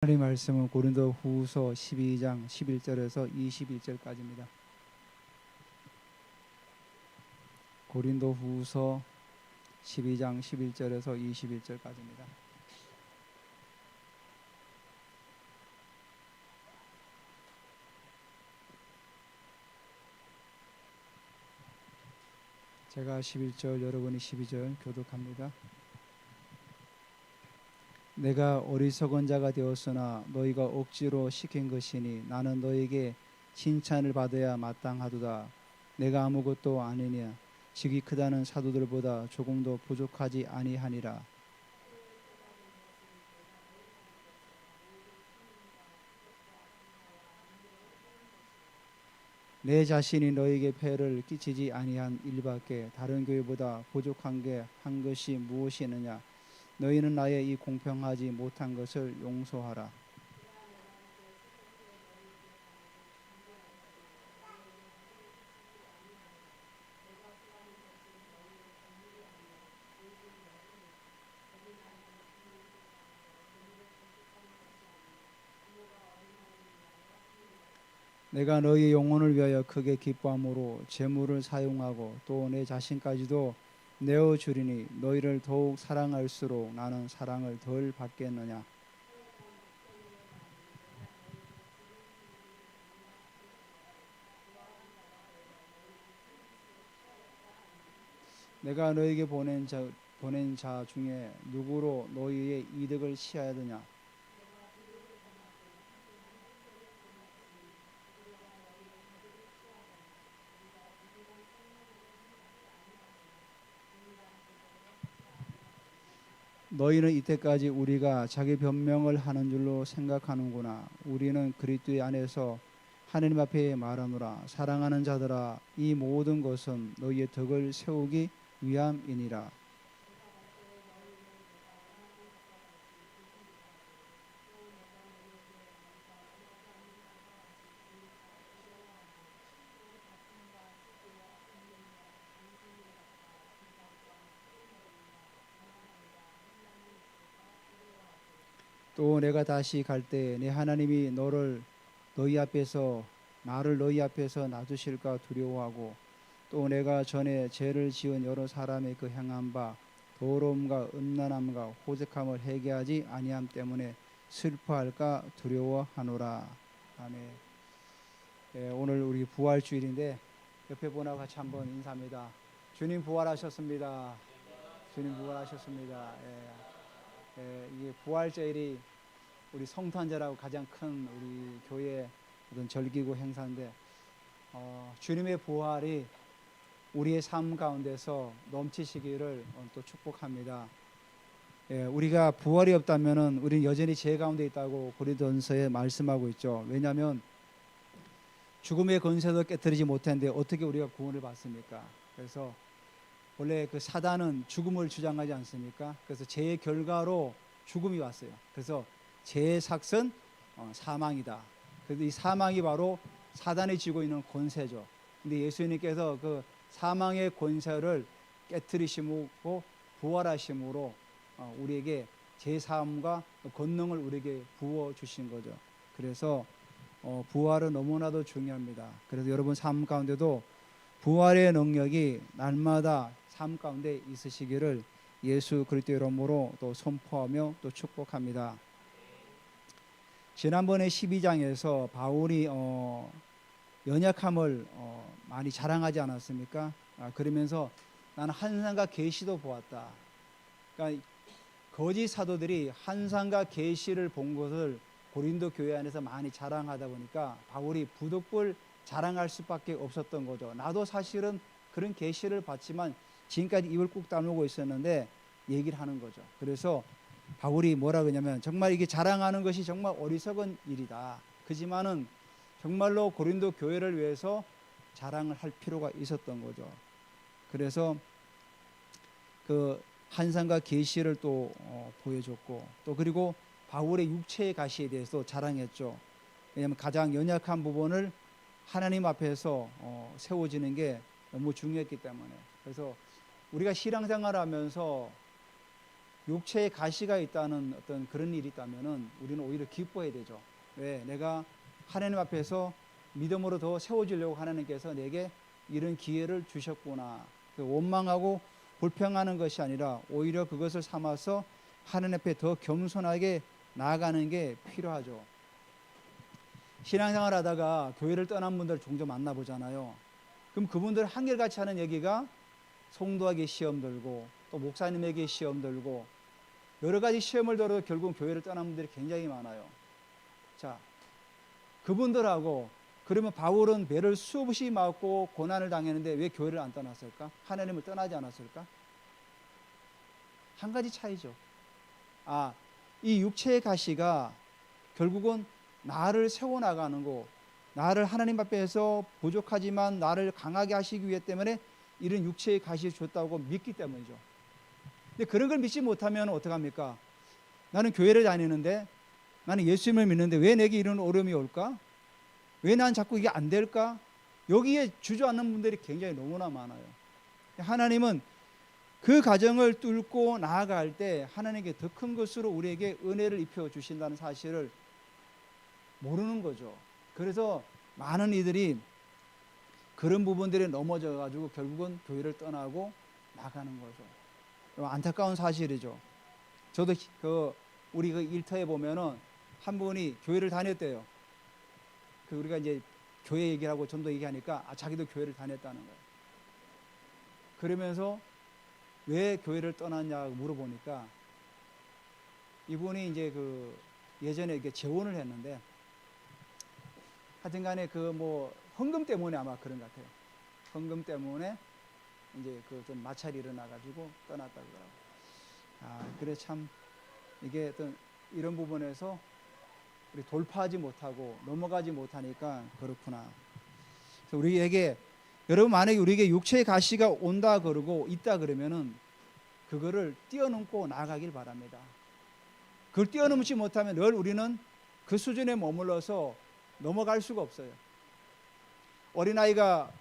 하나님 말씀은 고린도후서 12장 11절에서 21절까지입니다. 고린도후서 12장 11절에서 21절까지입니다. 제가 11절, 여러분이 12절 교독합니다. 내가 어리석은 자가 되었으나 너희가 억지로 시킨 것이니 나는 너에게 칭찬을 받아야 마땅하도다. 내가 아무것도 아니냐 직이 크다는 사도들보다 조금도 부족하지 아니하니라. 내 자신이 너에게 폐를 끼치지 아니한 일밖에 다른 교회보다 부족한 게 한 것이 무엇이 있느냐. 너희는 나의 이 공평하지 못한 것을 용서하라. 내가 너희 영혼을 위하여 크게 기뻐함으로 재물을 사용하고 또 내 자신까지도 내어주리니 너희를 더욱 사랑할수록 나는 사랑을 덜 받겠느냐. 내가 너에게 보낸 자 중에 누구로 너희의 이득을 취하였느냐. 너희는 이때까지 우리가 자기 변명을 하는 줄로 생각하는구나. 우리는 그리스도 안에서 하느님 앞에 말하노라. 사랑하는 자들아, 이 모든 것은 너희의 덕을 세우기 위함이니라. 또 내가 다시 갈 때 내 하나님이 나를 너희 앞에서 놔두실까 두려워하고 또 내가 전에 죄를 지은 여러 사람의 그 행한 바 더러움과 음란함과 호색함을 회개하지 아니함 때문에 슬퍼할까 두려워하노라. 아멘. 오늘 우리 부활주일인데 옆에 분하고 같이 한번 인사합니다. 주님 부활하셨습니다. 주님 부활하셨습니다. 이게 부활절이 우리 성탄절하고 가장 큰 우리 교회의 어떤 절기고 행사인데 주님의 부활이 우리의 삶 가운데서 넘치시기를 또 축복합니다. 우리가 부활이 없다면은 우리는 여전히 죄 가운데 있다고 고린도전서에 말씀하고 있죠. 왜냐하면 죽음의 권세도 깨뜨리지 못했는데 어떻게 우리가 구원을 받습니까? 그래서 원래 그 사단은 죽음을 주장하지 않습니까? 그래서 죄의 결과로 죽음이 왔어요. 그래서 죄의 삭은 사망이다. 그래서 이 사망이 바로 사단이 쥐고 있는 권세죠. 근데 예수님께서 그 사망의 권세를 깨뜨리심으로 부활하심으로 우리에게 죄사함과 권능을 우리에게 부어 주신 거죠. 그래서 부활은 너무나도 중요합니다. 그래서 여러분 삶 가운데도 부활의 능력이 날마다 삶 가운데 있으시기를 예수 그리스도의 이름으로 또 선포하며 또 축복합니다. 지난번에 12장에서 바울이 연약함을 많이 자랑하지 않았습니까? 그러면서 나는 환상과 계시도 보았다. 그러니까 거짓 사도들이 환상과 계시를 본 것을 고린도 교회 안에서 많이 자랑하다 보니까 바울이 부득불 자랑할 수밖에 없었던 거죠. 나도 사실은 그런 계시를 봤지만 지금까지 입을 꾹 다물고 있었는데 얘기를 하는 거죠. 그래서 바울이 뭐라 그러냐면 정말 이게 자랑하는 것이 정말 어리석은 일이다. 그지만은 정말로 고린도 교회를 위해서 자랑을 할 필요가 있었던 거죠. 그래서 그 환상과 계시를 또 보여줬고 또 그리고 바울의 육체의 가시에 대해서 자랑했죠. 왜냐하면 가장 연약한 부분을 하나님 앞에서 세워지는 게 너무 중요했기 때문에. 그래서 우리가 신앙생활을 하면서 육체에 가시가 있다는 어떤 그런 일이 있다면은 우리는 오히려 기뻐해야 되죠. 왜? 내가 하나님 앞에서 믿음으로 더 세워지려고 하나님께서 내게 이런 기회를 주셨구나. 원망하고 불평하는 것이 아니라 오히려 그것을 삼아서 하나님 앞에 더 겸손하게 나아가는 게 필요하죠. 신앙생활 하다가 교회를 떠난 분들 종종 만나보잖아요. 그럼 그분들 한결같이 하는 얘기가 성도에게 시험 들고 또 목사님에게 시험 들고 여러 가지 시험을 들어도 결국 교회를 떠난 분들이 굉장히 많아요. 자, 그분들하고 그러면 바울은 배를 수없이 맞고 고난을 당했는데 왜 교회를 안 떠났을까? 하나님을 떠나지 않았을까? 한 가지 차이죠. 이 육체의 가시가 결국은 나를 세워나가는 거, 나를 하나님 앞에서 부족하지만 나를 강하게 하시기 위해 때문에 이런 육체의 가시를 줬다고 믿기 때문이죠. 근데 그런 걸 믿지 못하면 어떡합니까? 나는 교회를 다니는데, 나는 예수님을 믿는데 왜 내게 이런 어려움이 올까? 왜 난 자꾸 이게 안 될까? 여기에 주저앉는 분들이 굉장히 너무나 많아요. 하나님은 그 과정을 뚫고 나아갈 때 하나님께 더 큰 것으로 우리에게 은혜를 입혀 주신다는 사실을 모르는 거죠. 그래서 많은 이들이 그런 부분들에 넘어져 가지고 결국은 교회를 떠나고 나가는 거죠. 안타까운 사실이죠. 저도 우리 그 일터에 보면은 한 분이 교회를 다녔대요. 우리가 이제 교회 얘기하고 전도 얘기하니까 자기도 교회를 다녔다는 거예요. 그러면서 왜 교회를 떠났냐고 물어보니까 이분이 이제 예전에 이렇게 재혼을 했는데 하여튼간에 헌금 때문에 아마 그런 것 같아요. 헌금 때문에 이제 좀 마찰이 일어나가지고 떠났다고 그러더라고요. 그래 참 이게 어떤 이런 부분에서 우리 돌파하지 못하고 넘어가지 못하니까 그렇구나. 그래서 우리에게 여러분 만약에 우리에게 육체의 가시가 온다 그러고 있다 그러면은 그거를 뛰어넘고 나아가길 바랍니다. 그걸 뛰어넘지 못하면 늘 우리는 그 수준에 머물러서 넘어갈 수가 없어요. 어린아이가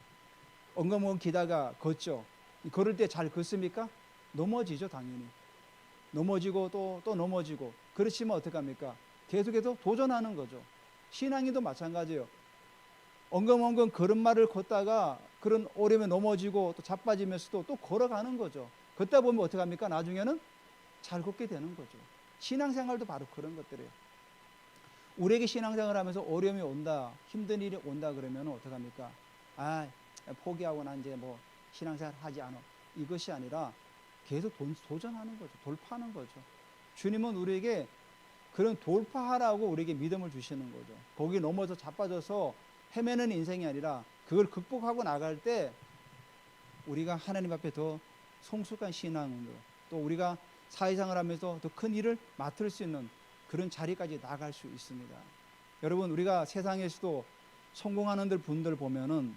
엉거멍 기다가 걷죠. 걸을 때 잘 걷습니까? 넘어지죠, 당연히. 넘어지고 또 넘어지고. 그렇지만 어떡합니까? 계속해서 도전하는 거죠. 신앙인도 마찬가지예요. 엉금엉금 걸음마를 걷다가 그런 어려움에 넘어지고 또 자빠지면서도 또 걸어가는 거죠. 걷다 보면 어떡합니까? 나중에는 잘 걷게 되는 거죠. 신앙생활도 바로 그런 것들이에요. 우리에게 신앙생활 하면서 어려움이 온다, 힘든 일이 온다 그러면 어떡합니까? 포기하고 난 이제 신앙생활 하지 않아. 이것이 아니라 계속 도전하는 거죠. 돌파하는 거죠. 주님은 우리에게 그런 돌파하라고 우리에게 믿음을 주시는 거죠. 거기 넘어져 자빠져서 헤매는 인생이 아니라 그걸 극복하고 나갈 때 우리가 하나님 앞에 더 성숙한 신앙으로 또 우리가 사회생활 하면서 더 큰 일을 맡을 수 있는 그런 자리까지 나갈 수 있습니다. 여러분, 우리가 세상에서도 성공하는 분들 보면은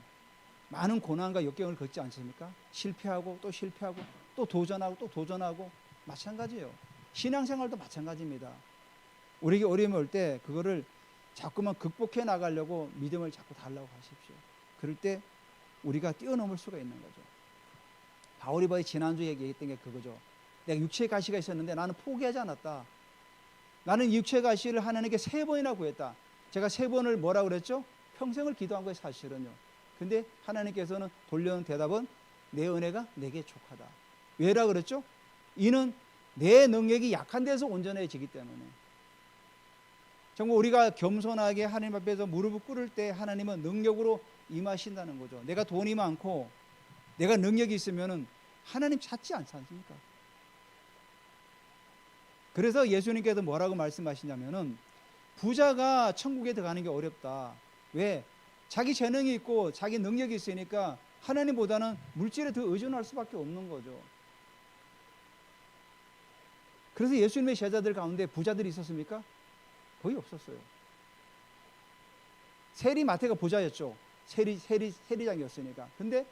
많은 고난과 역경을 겪지 않습니까? 실패하고 또 실패하고 또 도전하고 또 도전하고 마찬가지예요. 신앙생활도 마찬가지입니다. 우리에게 어려움이 올 때 그거를 자꾸만 극복해 나가려고 믿음을 자꾸 달라고 하십시오. 그럴 때 우리가 뛰어넘을 수가 있는 거죠. 바울이 지난주에 얘기했던 게 그거죠. 내가 육체의 가시가 있었는데 나는 포기하지 않았다. 나는 육체의 가시를 하나님께 3번이나 구했다. 제가 3번을 뭐라고 그랬죠? 평생을 기도한 거예요, 사실은요. 근데 하나님께서는 돌려온 대답은 내 은혜가 내게 족하다. 왜라 그랬죠? 이는 내 능력이 약한 데서 온전해지기 때문에. 정말 우리가 겸손하게 하나님 앞에서 무릎을 꿇을 때 하나님은 능력으로 임하신다는 거죠. 내가 돈이 많고 내가 능력이 있으면은 하나님 찾지 않지 않습니까? 그래서 예수님께서 뭐라고 말씀하시냐면은 부자가 천국에 들어가는 게 어렵다. 왜? 자기 재능이 있고 자기 능력이 있으니까 하나님보다는 물질에 더 의존할 수밖에 없는 거죠. 그래서 예수님의 제자들 가운데 부자들이 있었습니까? 거의 없었어요. 세리 마태가 부자였죠. 세리장이었으니까. 근데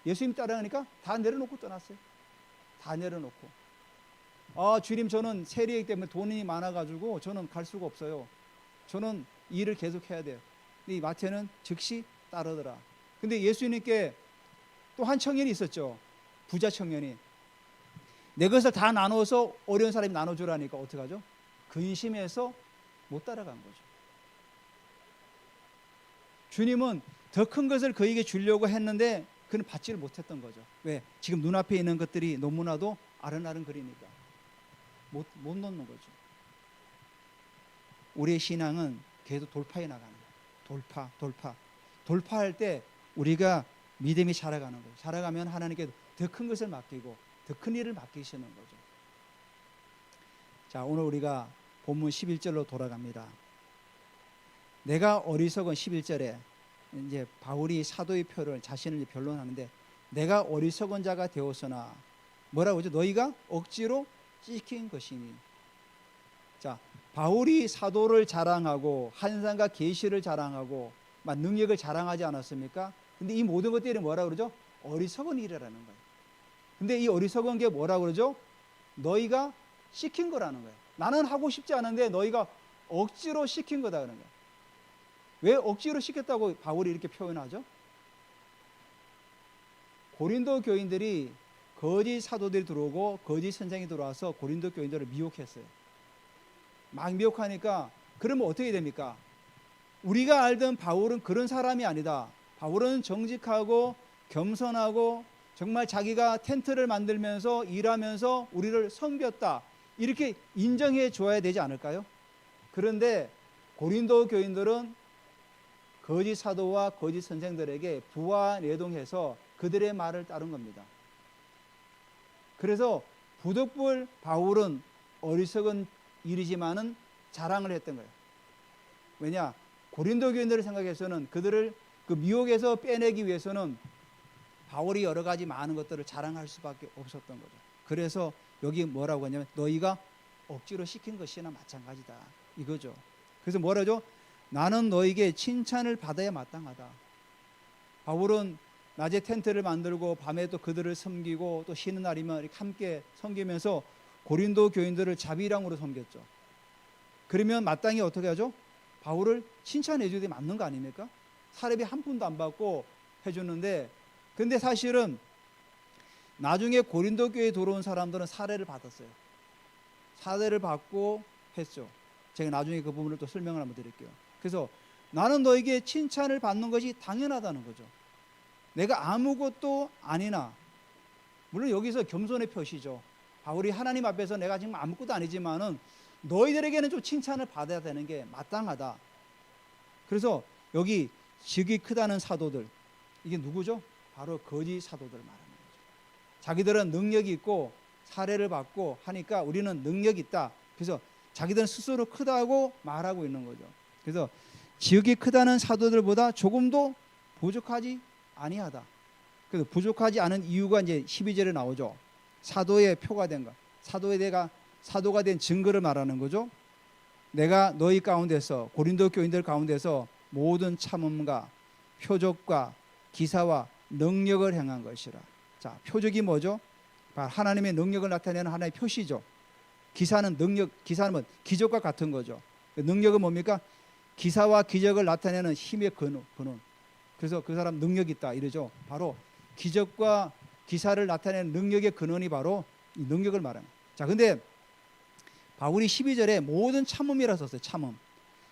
예수님 따라가니까 다 내려놓고 떠났어요. 다 내려놓고. 주님, 저는 세리이기 때문에 돈이 많아가지고 저는 갈 수가 없어요. 저는 일을 계속 해야 돼요. 근데 이 마태는 즉시 따르더라. 근데 예수님께 또 한 청년이 있었죠. 부자 청년이. 내 것을 다 나눠서 어려운 사람이 나눠주라니까 어떡하죠? 근심해서 못 따라간 거죠. 주님은 더 큰 것을 그에게 주려고 했는데 그는 받지를 못했던 거죠. 왜? 지금 눈앞에 있는 것들이 너무나도 아른아른 거리니까 못 놓는 거죠. 우리의 신앙은 계속 돌파해 나가는 거예요. 돌파할 때 우리가 믿음이 자라가는 거예요. 자라가면 하나님께 더 큰 것을 맡기고 더 큰 일을 맡기시는 거죠. 자, 오늘 우리가 본문 11절로 돌아갑니다. 내가 어리석은 11절에 이제 바울이 사도의 표를 자신을 변론하는데, 내가 어리석은 자가 되었으나 뭐라고 하죠? 너희가 억지로 시킨 것이니. 자, 바울이 사도를 자랑하고 환상과 계시를 자랑하고 막 능력을 자랑하지 않았습니까? 근데 이 모든 것들이 뭐라고 그러죠? 어리석은 일이라는 거예요. 근데 이 어리석은 게 뭐라고 그러죠? 너희가 시킨 거라는 거예요. 나는 하고 싶지 않은데 너희가 억지로 시킨 거다 그러는 거예요. 왜 억지로 시켰다고 바울이 이렇게 표현하죠? 고린도 교인들이 거짓 사도들이 들어오고 거짓 선생이 들어와서 고린도 교인들을 미혹했어요. 막 미혹하니까 그러면 어떻게 됩니까? 우리가 알던 바울은 그런 사람이 아니다. 바울은 정직하고 겸손하고 정말 자기가 텐트를 만들면서 일하면서 우리를 섬겼다. 이렇게 인정해 줘야 되지 않을까요? 그런데 고린도 교인들은 거짓 사도와 거짓 선생들에게 부하내동해서 그들의 말을 따른 겁니다. 그래서 부득불 바울은 어리석은 일이지만은 자랑을 했던 거예요. 왜냐? 고린도 교인들을 생각해서는 그들을 그 미혹에서 빼내기 위해서는 바울이 여러 가지 많은 것들을 자랑할 수밖에 없었던 거죠. 그래서 여기 뭐라고 하냐면 너희가 억지로 시킨 것이나 마찬가지다 이거죠. 그래서 뭐라죠? 나는 너에게 칭찬을 받아야 마땅하다. 바울은 낮에 텐트를 만들고 밤에 또 그들을 섬기고 또 쉬는 날이면 이렇게 함께 섬기면서 고린도 교인들을 자비랑으로 섬겼죠. 그러면 마땅히 어떻게 하죠? 바울을 칭찬해 주는 게 맞는 거 아닙니까? 사례비 한 푼도 안 받고 해주는데, 근데 사실은 나중에 고린도 교회에 들어온 사람들은 사례를 받았어요. 사례를 받고 했죠. 제가 나중에 그 부분을 또 설명을 한번 드릴게요. 그래서 나는 너에게 칭찬을 받는 것이 당연하다는 거죠. 내가 아무것도 아니나, 물론 여기서 겸손의 표시죠. 바울이 하나님 앞에서 내가 지금 아무것도 아니지만은 너희들에게는 좀 칭찬을 받아야 되는 게 마땅하다. 그래서 여기 직이 크다는 사도들, 이게 누구죠? 바로 거짓 사도들 말하는 거죠. 자기들은 능력이 있고 사례를 받고 하니까 우리는 능력이 있다. 그래서 자기들은 스스로 크다고 말하고 있는 거죠. 그래서 지극히 크다는 사도들보다 조금도 부족하지 아니하다. 그래서 부족하지 않은 이유가 이제 12절에 나오죠. 사도의 표가 된 것, 사도가 된 증거를 말하는 거죠. 내가 너희 가운데서, 고린도 교인들 가운데서 모든 참음과 표적과 기사와 능력을 행한 것이라. 자, 표적이 뭐죠? 하나님의 능력을 나타내는 하나의 표시죠. 기사는 뭐 기적과 같은 거죠. 능력은 뭡니까? 기사와 기적을 나타내는 힘의 근원. 그래서 그 사람 능력이 있다 이러죠. 바로 기적과 기사를 나타내는 능력의 근원이 바로 이 능력을 말하는. 자, 근데 바울이 12절에 모든 참음이라 썼어요.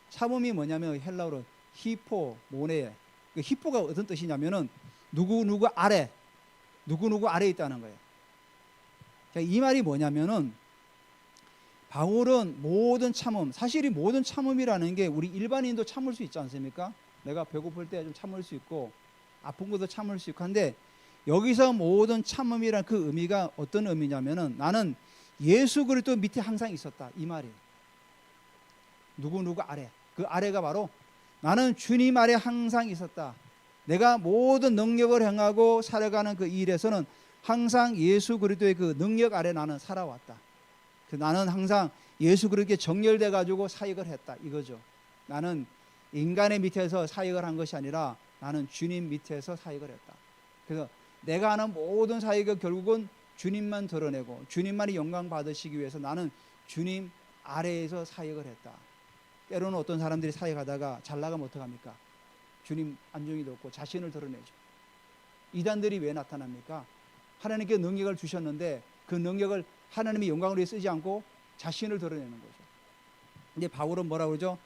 참음이 뭐냐면 헬라어로 히포 모네. 그 히포가 어떤 뜻이냐면은 누구 아래 있다는 거예요. 자, 이 말이 뭐냐면은 바울은 모든 참음, 사실 이 모든 참음이라는 게 우리 일반인도 참을 수 있지 않습니까? 내가 배고플 때 좀 참을 수 있고 아픈 것도 참을 수 있고 한데, 여기서 모든 참음이라는 그 의미가 어떤 의미냐면은 나는 예수 그리스도 밑에 항상 있었다 이 말이에요. 누구 아래, 그 아래가 바로 나는 주님 아래 항상 있었다. 내가 모든 능력을 행하고 살아가는 그 일에서는 항상 예수 그리스도의 그 능력 아래 나는 살아왔다. 나는 항상 예수 그리스도께 정렬돼 가지고 사역을 했다 이거죠. 나는 인간의 밑에서 사역을 한 것이 아니라 나는 주님 밑에서 사역을 했다. 그래서 내가 하는 모든 사역은 결국은 주님만 드러내고 주님만이 영광 받으시기 위해서 나는 주님 아래에서 사역을 했다. 때로는 어떤 사람들이 사역하다가 잘 나가면 어떡합니까? 주님 안중에도 없고 자신을 드러내죠. 이단들이 왜 나타납니까? 하나님께 능력을 주셨는데 그 능력을 하나님의 영광을 위해 쓰지 않고 자신을 드러내는 거죠. 근데 바울은 뭐라고 그러죠?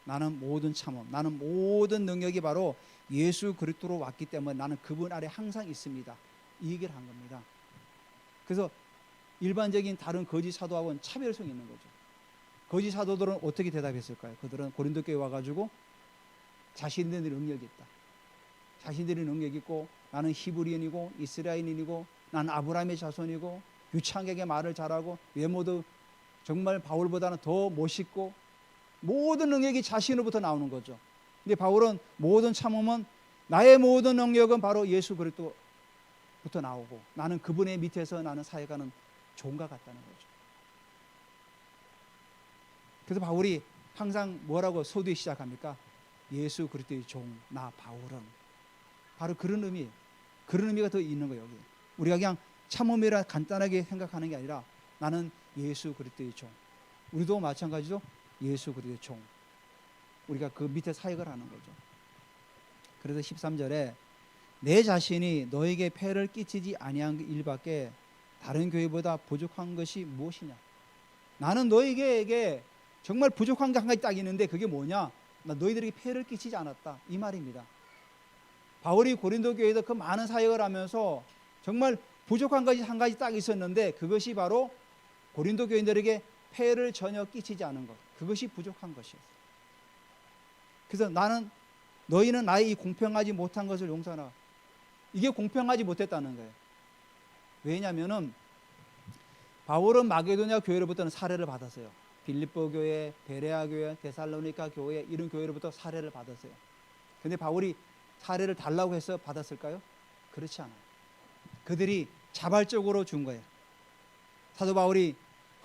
나는 모든 참음, 나는 모든 능력이 바로 예수 그리스도로 왔기 때문에 나는 그분 아래 항상 있습니다. 이 얘기를 한 겁니다. 그래서 일반적인 다른 거짓 사도하고는 차별성이 있는 거죠. 거짓 사도들은 어떻게 대답했을까요? 그들은 고린도 교회 와가지고 자신들의 능력이 있다. 자신들의 능력이 있고 나는 히브리인이고 이스라엘인이고 나는 아브라함의 자손이고 유창하게 말을 잘하고 외모도 정말 바울보다는 더 멋있고 모든 능력이 자신으로부터 나오는 거죠. 근데 바울은 모든 참음은 나의 모든 능력은 바로 예수 그리스도부터 나오고 나는 그분의 밑에서 나는 사역하는 종과 같다는 거죠. 그래서 바울이 항상 뭐라고 서두에 시작합니까? 예수 그리스도의 종, 나 바울은. 바로 그런 의미, 그런 의미가 더 있는 거예요. 여기. 우리가 그냥 참음이라 간단하게 생각하는 게 아니라 나는 예수 그리스도의 종. 우리도 마찬가지죠. 예수 그리스도의 종. 우리가 그 밑에 사역을 하는 거죠. 그래서 13절에 내 자신이 너에게 폐를 끼치지 아니한 일밖에 다른 교회보다 부족한 것이 무엇이냐? 나는 너에게 정말 부족한 게 한 가지 딱 있는데 그게 뭐냐? 나 너희들에게 폐를 끼치지 않았다. 이 말입니다. 바울이 고린도 교회에서 그 많은 사역을 하면서 정말 부족한 것이 한 가지 딱 있었는데 그것이 바로 고린도 교인들에게 폐를 전혀 끼치지 않은 것. 그것이 부족한 것이었어요. 그래서 너희는 나의 이 공평하지 못한 것을 용서하라. 이게 공평하지 못했다는 거예요. 왜냐하면은 바울은 마게도냐 교회로부터는 사례를 받았어요. 빌립보 교회, 베레아 교회, 데살로니가 교회 이런 교회로부터 사례를 받았어요. 근데 바울이 사례를 달라고 해서 받았을까요? 그렇지 않아요. 그들이 자발적으로 준 거예요. 사도 바울이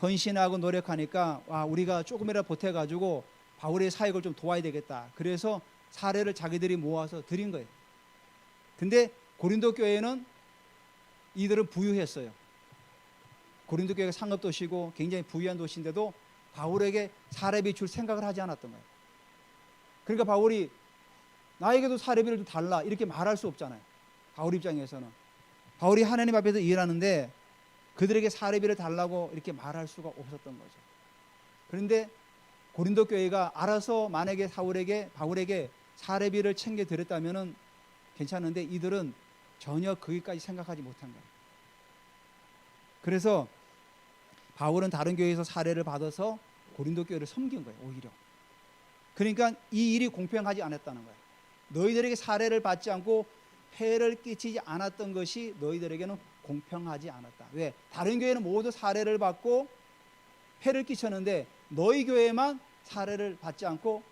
헌신하고 노력하니까 우리가 조금이라도 보태가지고 바울의 사역을 좀 도와야 되겠다. 그래서 사례를 자기들이 모아서 드린 거예요. 근데 고린도 교회는 이들은 부유했어요. 고린도 교회가 상업도시고 굉장히 부유한 도시인데도 바울에게 사례비 줄 생각을 하지 않았던 거예요. 그러니까 바울이 나에게도 사례비를 좀 달라 이렇게 말할 수 없잖아요. 바울 입장에서는. 바울이 하나님 앞에서 일하는데 그들에게 사례비를 달라고 이렇게 말할 수가 없었던 거죠. 그런데 고린도 교회가 알아서 만약에 바울에게 사례비를 챙겨 드렸다면은 괜찮은데 이들은 전혀 거기까지 생각하지 못한 거예요. 그래서 바울은 다른 교회에서 사례를 받아서 고린도 교회를 섬긴 거예요. 오히려. 그러니까 이 일이 공평하지 않았다는 거예요. 너희들에게 사례를 받지 않고 폐를 끼치지 않았던 것이 너희들에게는 공평하지 않았다. 왜? 다른 교회는 모두 사례를 받고 폐를 끼쳤는데 너희 교회만 사례를 받지 않고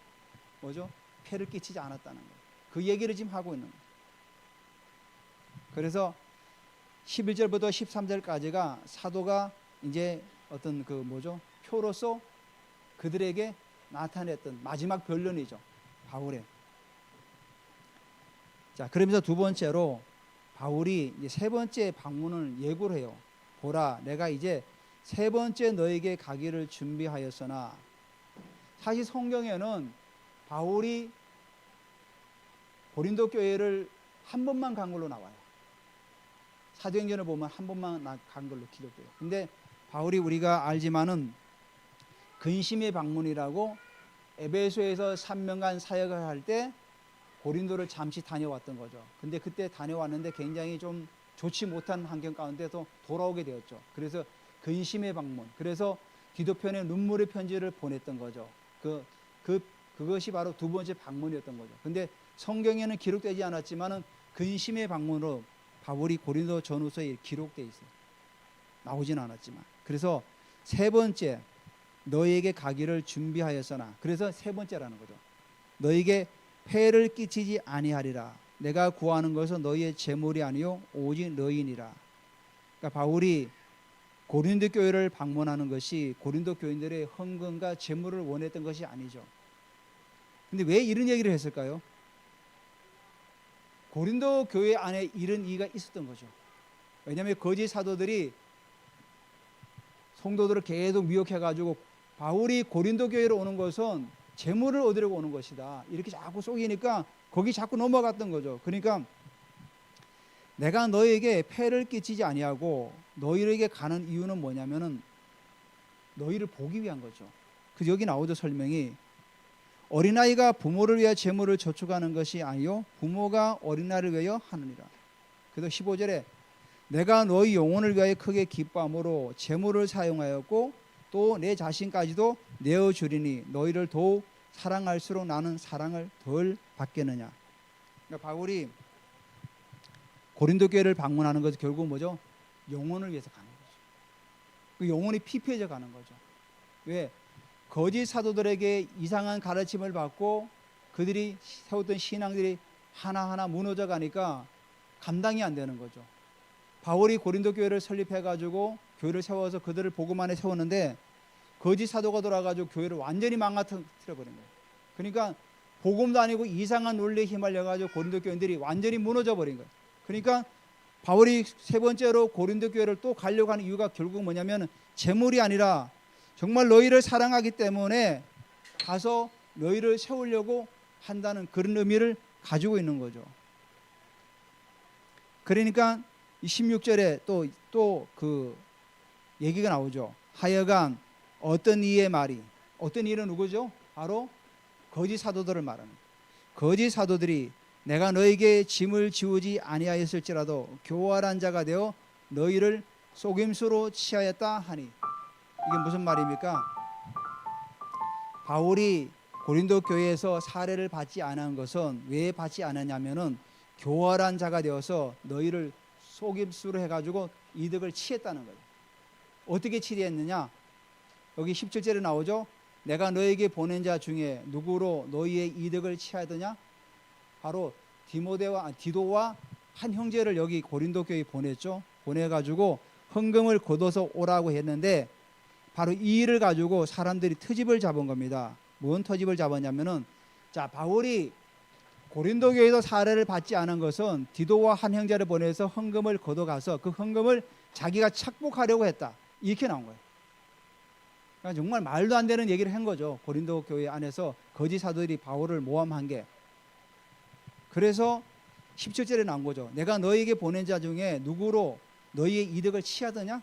폐를 끼치지 않았다는 거예요. 그 얘기를 지금 하고 있는 거예요. 그래서 11절부터 13절까지가 사도가 이제 어떤 표로서 그들에게 나타냈던 마지막 변론이죠. 바울의. 자, 그러면서 두 번째로 바울이 이제 세 번째 방문을 예고를 해요. 보라, 내가 이제 세 번째 너에게 가기를 준비하였으나. 사실 성경에는 바울이 고린도 교회를 한 번만 간 걸로 나와요. 사도행전을 보면 한 번만 간 걸로 기록돼요. 근데 바울이 우리가 알지만은 근심의 방문이라고 에베소에서 3년간 사역을 할 때 고린도를 잠시 다녀왔던 거죠. 근데 그때 다녀왔는데 굉장히 좀 좋지 못한 환경 가운데서 돌아오게 되었죠. 그래서 근심의 방문. 그래서 디도편에 눈물의 편지를 보냈던 거죠. 그것이 바로 두 번째 방문이었던 거죠. 근데 성경에는 기록되지 않았지만은 근심의 방문으로 바울이 고린도 전후서에 기록되어 있어요. 나오진 않았지만. 그래서 세 번째 너희에게 가기를 준비하였으나. 그래서 세 번째라는 거죠. 너희에게 폐를 끼치지 아니하리라. 내가 구하는 것은 너희의 재물이 아니요 오직 너희니라. 그러니까 바울이 고린도 교회를 방문하는 것이 고린도 교인들의 헌금과 재물을 원했던 것이 아니죠. 근데 왜 이런 얘기를 했을까요? 고린도 교회 안에 이런 이유가 있었던 거죠. 왜냐하면 거짓 사도들이 성도들을 계속 미혹해가지고 바울이 고린도 교회로 오는 것은 재물을 얻으려고 오는 것이다. 이렇게 자꾸 속이니까 거기 자꾸 넘어갔던 거죠. 그러니까 내가 너에게 폐를 끼치지 아니하고 너희에게 가는 이유는 뭐냐면은 너희를 보기 위한 거죠. 그 여기 나오죠. 설명이 어린아이가 부모를 위하여 재물을 저축하는 것이 아니요 부모가 어린아이를 위하여 하느니라. 그래서 15절에 내가 너희 영혼을 위하여 크게 기뻐함으로 재물을 사용하였고 또 내 자신까지도 내어주리니 너희를 더욱 사랑할수록 나는 사랑을 덜 받겠느냐. 그러니까 바울이 고린도 교회를 방문하는 것은 결국 뭐죠? 영혼을 위해서 가는 거죠. 그 영혼이 피폐해져 가는 거죠. 왜? 거짓 사도들에게 이상한 가르침을 받고 그들이 세웠던 신앙들이 하나하나 무너져 가니까 감당이 안 되는 거죠. 바울이 고린도 교회를 설립해 가지고 교회를 세워서 그들을 복음 안에 세웠는데 거짓 사도가 돌아가지고 교회를 완전히 망가뜨려 버린 거예요. 그러니까 복음도 아니고 이상한 논리에 휘말려 가지고 고린도 교인들이 완전히 무너져 버린 거예요. 그러니까 바울이 세 번째로 고린도 교회를 또 가려고 하는 이유가 결국 뭐냐면 재물이 아니라 정말 너희를 사랑하기 때문에 가서 너희를 세우려고 한다는 그런 의미를 가지고 있는 거죠. 그러니까 16절에 또 그 얘기가 나오죠. 하여간 어떤 이의 말이, 어떤 이는 누구죠? 바로 거짓 사도들을 말하는 거예요. 거짓 사도들이 내가 너에게 짐을 지우지 아니하였을지라도 교활한 자가 되어 너희를 속임수로 취하였다 하니, 이게 무슨 말입니까? 바울이 고린도 교회에서 사례를 받지 않은 것은 왜 받지 않았냐면은 교활한 자가 되어서 너희를 속임수로 해가지고 이득을 취했다는 거예요. 어떻게 취했느냐? 여기 17절에 나오죠. 내가 너에게 보낸 자 중에 누구로 너희의 이득을 취하더냐? 바로 디도와 한 형제를 여기 고린도 교회에 보냈죠. 보내가지고 헌금을 거둬서 오라고 했는데 바로 이 일을 가지고 사람들이 트집을 잡은 겁니다. 뭔 트집을 잡았냐면은, 자, 바울이 고린도 교회에서 사례를 받지 않은 것은 디도와 한 형제를 보내서 헌금을 걷어가서 그 헌금을 자기가 착복하려고 했다. 이렇게 나온 거예요. 그러니까 정말 말도 안 되는 얘기를 한 거죠. 고린도 교회 안에서 거짓 사도들이 바울을 모함한 게. 그래서 17절에 나온 거죠. 내가 너에게 보낸 자 중에 누구로 너희의 이득을 취하더냐?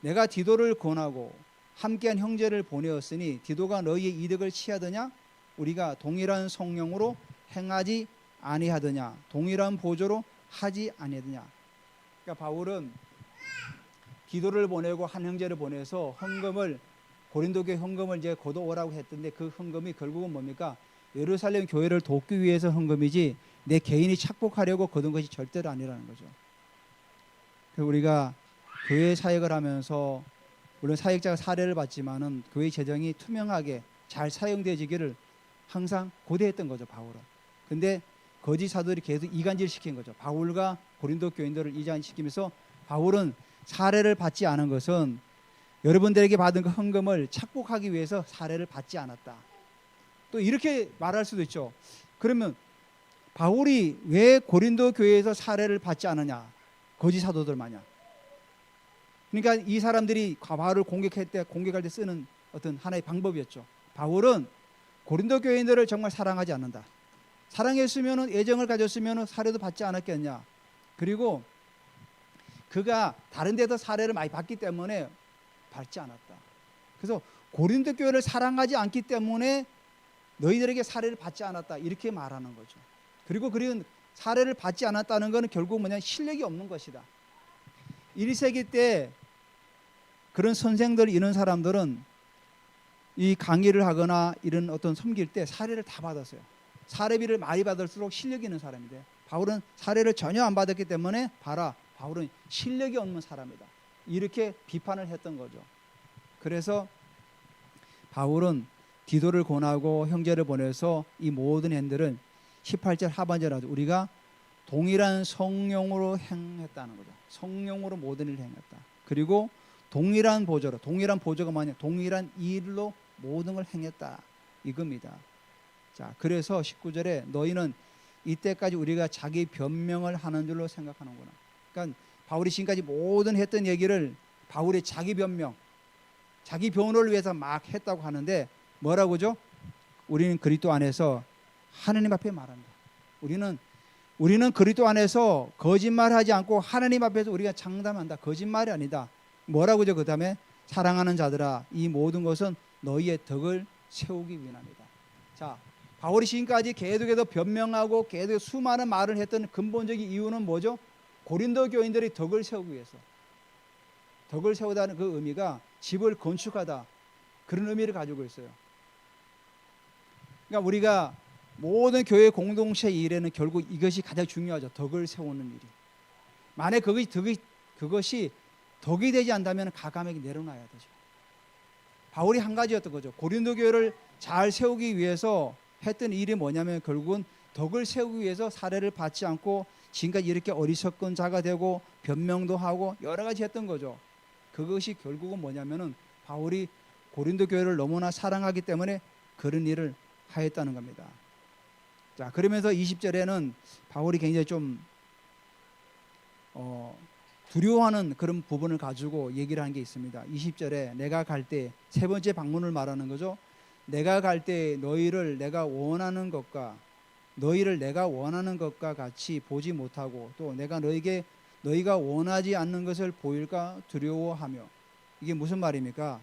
내가 디도를 권하고 함께한 형제를 보내었으니 디도가 너희의 이득을 취하더냐? 우리가 동일한 성령으로 행하지 아니하더냐? 동일한 보조로 하지 아니하더냐? 그러니까 바울은 디도를 보내고 한 형제를 보내서 헌금을, 고린도 교회 헌금을 이제 거둬오라고 했던데 그 헌금이 결국은 뭡니까? 예루살렘 교회를 돕기 위해서 헌금이지 내 개인이 착복하려고 거둔 것이 절대로 아니라는 거죠. 우리가 교회 사역을 하면서 물론 사역자가 사례를 받지만은 교회 재정이 투명하게 잘 사용되지기를 항상 고대했던 거죠, 바울은. 근데 거짓 사도들이 계속 이간질 시킨 거죠. 바울과 고린도 교인들을 이간시키면서 바울은 사례를 받지 않은 것은 여러분들에게 받은 그 헌금을 착복하기 위해서 사례를 받지 않았다. 또 이렇게 말할 수도 있죠. 그러면 바울이 왜 고린도 교회에서 사례를 받지 않느냐? 거짓 사도들 마냥. 그러니까 이 사람들이 바울을 공격할 때 쓰는 어떤 하나의 방법이었죠. 바울은 고린도 교인들을 정말 사랑하지 않는다. 사랑했으면, 애정을 가졌으면 사례도 받지 않았겠냐. 그리고 그가 다른 데서 사례를 많이 받기 때문에 받지 않았다. 그래서 고린도 교회를 사랑하지 않기 때문에 너희들에게 사례를 받지 않았다. 이렇게 말하는 거죠. 그리고 그런 사례를 받지 않았다는 것은 결국 뭐냐? 실력이 없는 것이다. 1세기 때 그런 선생들, 이런 사람들은 이 강의를 하거나 이런 어떤 섬길 때 사례를 다 받았어요. 사례비를 많이 받을수록 실력이 있는 사람인데 바울은 사례를 전혀 안 받았기 때문에 봐라, 바울은 실력이 없는 사람이다. 이렇게 비판을 했던 거죠. 그래서 바울은 디도를 권하고 형제를 보내서 이 모든 행들을 18절 하반절에 하죠. 우리가 동일한 성령으로 행했다는 거죠. 성령으로 모든 일을 행했다. 그리고 동일한 보조로, 동일한 보조가 뭐냐? 동일한 일로 모든 걸 행했다. 이겁니다. 자, 그래서 19절에 너희는 이때까지 우리가 자기 변명을 하는 줄로 생각하는구나. 그러니까 바울이 지금까지 모든 했던 얘기를 바울의 자기 변명, 자기 변호를 위해서 막 했다고 하는데 뭐라고죠? 우리는 그리스도 안에서 하나님 앞에 말한다. 우리는 우리는 그리스도 안에서 거짓말하지 않고 하나님 앞에서 우리가 장담한다. 거짓말이 아니다. 뭐라고죠? 그 다음에 사랑하는 자들아, 이 모든 것은 너희의 덕을 세우기 위함이다. 자, 바울이 지금까지 계속해서 변명하고 계속 수많은 말을 했던 근본적인 이유는 뭐죠? 고린도 교인들의 덕을 세우기 위해서. 덕을 세우다는 그 의미가 집을 건축하다, 그런 의미를 가지고 있어요. 그러니까 우리가 모든 교회 공동체 일에는 결국 이것이 가장 중요하죠. 덕을 세우는 일이. 만약 그것이 덕이 되지 않다면 가감하게 내려놔야 되죠. 바울이 한 가지였던 거죠. 고린도 교회를 잘 세우기 위해서 했던 일이 뭐냐면 결국은 덕을 세우기 위해서 사례를 받지 않고 지금까지 이렇게 어리석은 자가 되고 변명도 하고 여러 가지 했던 거죠. 그것이 결국은 뭐냐면은 바울이 고린도 교회를 너무나 사랑하기 때문에 그런 일을 하였다는 겁니다. 자, 그러면서 20절에는 바울이 굉장히 좀 두려워하는 그런 부분을 가지고 얘기를 한 게 있습니다. 20절에 내가 갈 때, 세 번째 방문을 말하는 거죠. 내가 갈 때 너희를 내가 원하는 것과 같이 보지 못하고 또 내가 너희에게 너희가 원하지 않는 것을 보일까 두려워하며. 이게 무슨 말입니까?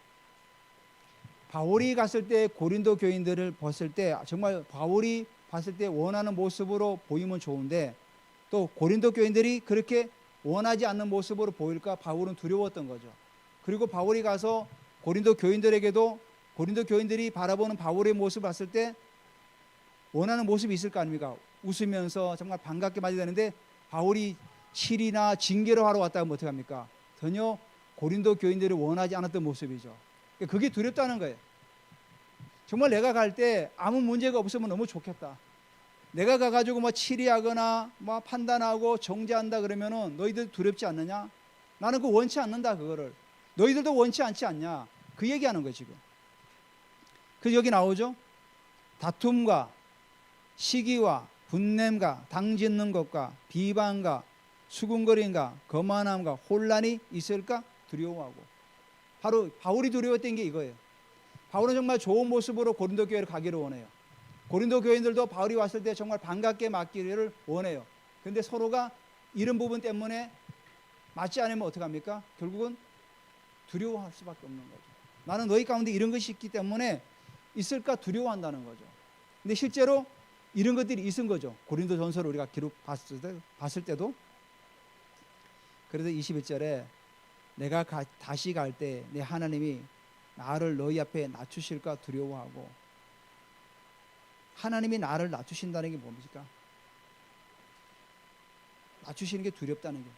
바울이 갔을 때 고린도 교인들을 봤을 때 정말 바울이 봤을 때 원하는 모습으로 보이면 좋은데 또 고린도 교인들이 그렇게 원하지 않는 모습으로 보일까 바울은 두려웠던 거죠. 그리고 바울이 가서 고린도 교인들에게도 고린도 교인들이 바라보는 바울의 모습을 봤을 때 원하는 모습이 있을 거 아닙니까? 웃으면서 정말 반갑게 맞아야 되는데 바울이 실이나 징계를 하러 왔다면 어떡합니까? 전혀 고린도 교인들이 원하지 않았던 모습이죠. 그게 두렵다는 거예요. 정말 내가 갈 때 아무 문제가 없으면 너무 좋겠다. 내가 가가지고 뭐 치리하거나 뭐 판단하고 정죄한다 그러면은 너희들 두렵지 않느냐? 나는 그거 원치 않는다 그거를. 너희들도 원치 않지 않냐? 그 얘기하는 거예요 지금. 그래서 여기 나오죠. 다툼과 시기와 분냄과 당짓는 것과 비방과 수군거림과 거만함과 혼란이 있을까 두려워하고. 바로 바울이 두려웠던 게 이거예요. 바울은 정말 좋은 모습으로 고린도 교회를 가기를 원해요. 고린도 교인들도 바울이 왔을 때 정말 반갑게 맞기를 원해요. 그런데 서로가 이런 부분 때문에 맞지 않으면 어떡합니까? 결국은 두려워할 수밖에 없는 거죠. 나는 너희 가운데 이런 것이 있기 때문에 있을까 두려워한다는 거죠. 근데 실제로 이런 것들이 있은 거죠. 고린도 전서를 우리가 기록 봤을 때도. 그래서 21절에 내가 다시 갈 때 내 하나님이 나를 너희 앞에 낮추실까 두려워하고. 하나님이 나를 낮추신다는 게 뭡니까? 낮추시는 게 두렵다는 게.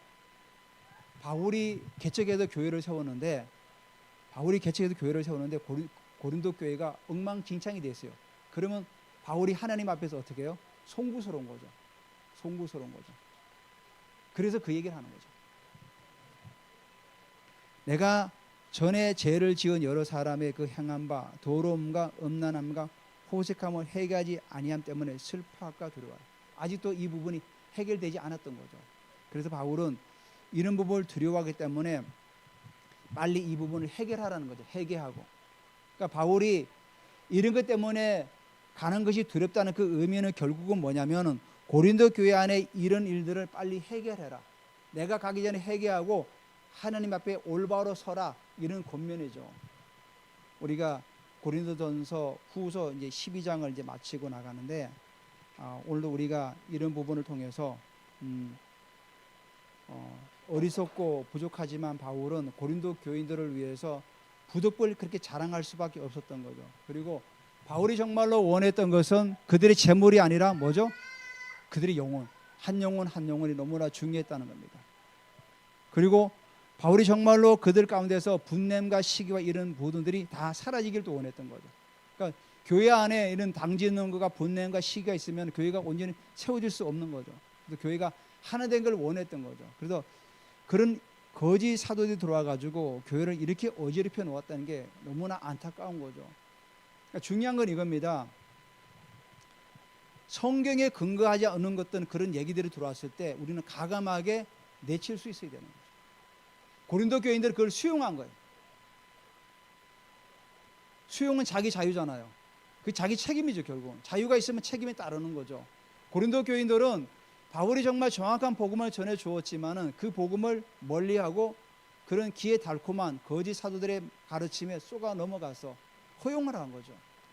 바울이 개척해서 교회를 세웠는데 고린도 교회가 엉망진창이 됐어요. 그러면 바울이 하나님 앞에서 어떻게 해요? 송구스러운 거죠. 그래서 그 얘기를 하는 거죠. 내가 전에 죄를 지은 여러 사람의 그 행한 바 더러움과 음란함과 호색함을 해결하지 아니함 때문에 슬퍼할까 두려워요. 아직도 이 부분이 해결되지 않았던 거죠. 그래서 바울은 이런 부분을 두려워하기 때문에 빨리 이 부분을 해결하라는 거죠. 해결하고. 그러니까 바울이 이런 것 때문에 가는 것이 두렵다는 그 의미는 결국은 뭐냐면은 고린도 교회 안에 이런 일들을 빨리 해결해라. 내가 가기 전에 해결하고 하나님 앞에 올바로 서라. 이런 권면이죠. 우리가 고린도전서 후서 이제 12장을 이제 마치고 나가는데 오늘도 우리가 이런 부분을 통해서 어리석고 부족하지만 바울은 고린도 교인들을 위해서 부득불 그렇게 자랑할 수밖에 없었던 거죠. 그리고 바울이 정말로 원했던 것은 그들의 재물이 아니라 뭐죠? 그들의 영혼, 한 영혼이 너무나 중요했다는 겁니다. 그리고 바울이 정말로 그들 가운데서 분냄과 시기와 이런 부분들이 다 사라지길 또 원했던 거죠. 그러니까 교회 안에 이런 당짓는 것과 분냄과 시기가 있으면 교회가 온전히 세워질 수 없는 거죠. 그래서 교회가 하나 된 걸 원했던 거죠. 그래서 그런 거짓 사도들이 들어와가지고 교회를 이렇게 어지럽혀 놓았다는 게 너무나 안타까운 거죠. 그러니까 중요한 건 이겁니다. 성경에 근거하지 않은 것들은 그런 얘기들이 들어왔을 때 우리는 가감하게 내칠 수 있어야 되는 거죠. 고린도 교인들은 그걸 수용한 거예요. 수용은 자기 자유잖아요. 그 자기 책임이죠. 결국은 자유가 있으면 책임이 따르는 거죠. 고린도 교인들은 바울이 정말 정확한 복음을 전해 주었지만은 그 복음을 멀리하고 그런 기에 달콤한 거짓 사도들의 가르침에 쏘가 넘어가서 허용을 한 거죠.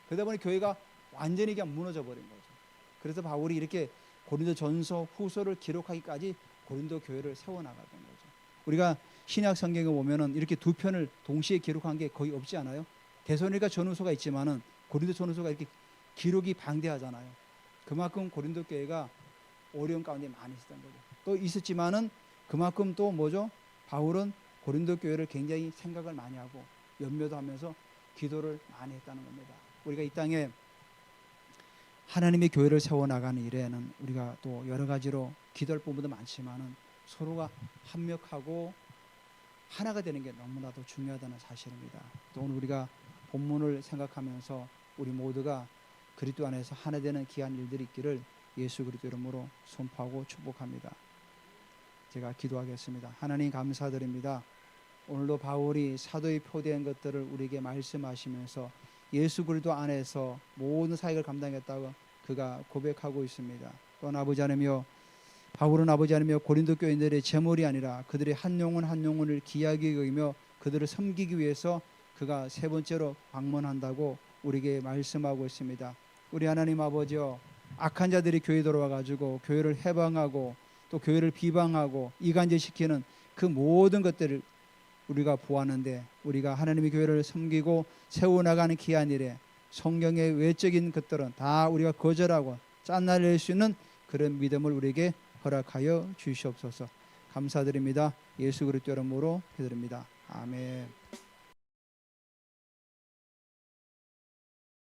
그러다 보니 교회가 완전히 그냥 무너져 버린 거죠. 그래서 바울이 이렇게 고린도 전서 후서를 기록하기까지 고린도 교회를 세워나갔던 거죠. 우리가 신약 성경에 보면은 이렇게 두 편을 동시에 기록한 게 거의 없지 않아요? 데살로니가 전후서가 있지만은 고린도 전후서가 이렇게 기록이 방대하잖아요. 그만큼 고린도 교회가 어려운 가운데 많이 있었던 거죠. 또 있었지만은 그만큼 또 뭐죠? 바울은 고린도 교회를 굉장히 생각을 많이 하고 염려도 하면서 기도를 많이 했다는 겁니다. 우리가 이 땅에 하나님의 교회를 세워나가는 일에는 우리가 또 여러 가지로 기도할 부분도 많지만은 서로가 합력하고 하나가 되는 게 너무나도 중요하다는 사실입니다. 또 오늘 우리가 본문을 생각하면서 우리 모두가 그리스도 안에서 하나 되는 귀한 일들이 있기를 예수 그리스도 이름으로 선포하고 축복합니다. 제가 기도하겠습니다. 하나님 감사드립니다. 오늘도 바울이 사도의 표대한 것들을 우리에게 말씀하시면서 예수 그리스도 안에서 모든 사역을 감당했다고 그가 고백하고 있습니다. 또한 아버지 하나님이여, 바울은 아버지 하나님이여 고린도 교인들의 재물이 아니라 그들의 한 영혼 한 영혼을 귀하게 여기며 그들을 섬기기 위해서 그가 세 번째로 방문한다고 우리에게 말씀하고 있습니다. 우리 하나님 아버지여, 악한 자들이 교회에 들어와 가지고 교회를 해방하고 또 교회를 비방하고 이간질시키는 그 모든 것들을 우리가 보았는데, 우리가 하나님의 교회를 섬기고 세워나가는 귀한 일에 성경의 외적인 것들은 다 우리가 거절하고 짠날릴 수 있는 그런 믿음을 우리에게 허락하여 주시옵소서. 감사드립니다. 예수 그리스도 이름으로 기도드립니다. 아멘.